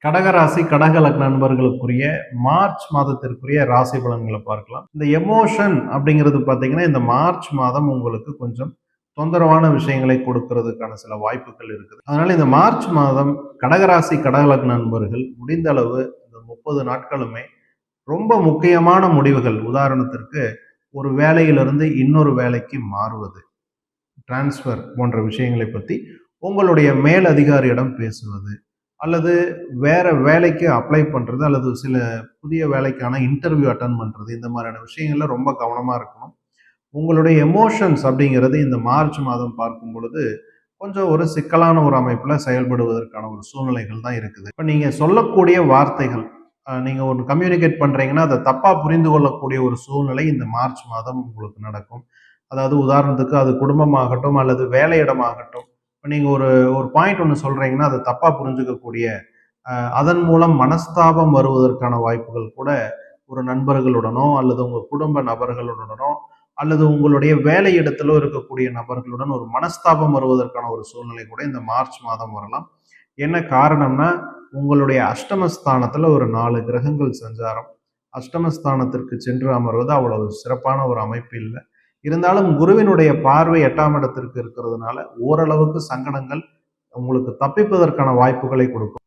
கடகராசி கடக லக்ன நண்பர்களுக்குரிய மார்ச் மாதத்திற்குரிய ராசி பலன்களை பார்க்கலாம். இந்த எமோஷன் அப்படிங்கிறது பார்த்தீங்கன்னா இந்த மார்ச் மாதம் உங்களுக்கு கொஞ்சம் தொந்தரவான விஷயங்களை கொடுக்கறதுக்கான சில வாய்ப்புகள் இருக்குது. அதனால இந்த மார்ச் மாதம் கடகராசி கடக லக்ன நண்பர்கள் முடிந்த அளவு இந்த 30 நாட்களுமே ரொம்ப முக்கியமான முடிவுகள், உதாரணத்திற்கு ஒரு வேலையிலிருந்து இன்னொரு வேலைக்கு மாறுவது, டிரான்ஸ்ஃபர் போன்ற விஷயங்களை பற்றி உங்களுடைய மேல் அதிகாரியிடம் பேசுவது, அல்லது வேற வேலைக்கு அப்ளை பண்றது, அல்லது சில புதிய வேலைக்கான இன்டர்வியூ அட்டன் பண்றது, இந்த மாதிரியான விஷயங்கள்ல ரொம்ப கவனமா இருக்கணும். உங்களுடைய எமோஷன்ஸ் அப்படிங்கிறது இந்த மார்ச் மாதம் பார்க்கும் பொழுது கொஞ்சம் ஒரு சிக்கலான ஒரு அமைப்புல செயல்படுவதற்கான ஒரு சூழ்நிலைகள் தான் இருக்குது. இப்ப நீங்க சொல்லக்கூடிய வார்த்தைகள், நீங்க ஒன்று கம்யூனிகேட் பண்றீங்கன்னா அதை தப்பா புரிந்து கொள்ளக்கூடிய ஒரு சூழ்நிலை இந்த மார்ச் மாதம் உங்களுக்கு நடக்கும். அதாவது உதாரணத்துக்கு அது குடும்பமாகட்டும் அல்லது வேலையிடமாகட்டும், இப்போ நீங்கள் ஒரு ஒரு பாயிண்ட் ஒன்று சொல்றீங்கன்னா அதை தப்பா புரிஞ்சுக்கக்கூடிய, அதன் மூலம் மனஸ்தாபம் வருவதற்கான வாய்ப்புகள் கூட ஒரு நண்பர்களுடனோ அல்லது உங்க குடும்ப நபர்களுடனோ அல்லது உங்களுடைய வேலை இடத்திலோ இருக்கக்கூடிய நபர்களுடன் ஒரு மனஸ்தாபம் வருவதற்கான ஒரு சூழ்நிலை கூட இந்த மார்ச் மாதம் வரலாம். என்ன காரணம்னா, உங்களுடைய அஷ்டமஸ்தானத்துல ஒரு 4 கிரகங்கள் சஞ்சாரம். அஷ்டமஸ்தானத்திற்கு சென்று அமர்வது அவ்வளவு சிறப்பான ஒரு அமைப்பு இல்லை. இருந்தாலும் குருவினுடைய பார்வை 8ஆம் இடத்திற்கு இருக்கிறதுனால ஓரளவுக்கு சங்கடங்கள் உங்களுக்கு தப்பிப்பதற்கான வாய்ப்புகளை கொடுக்கும்.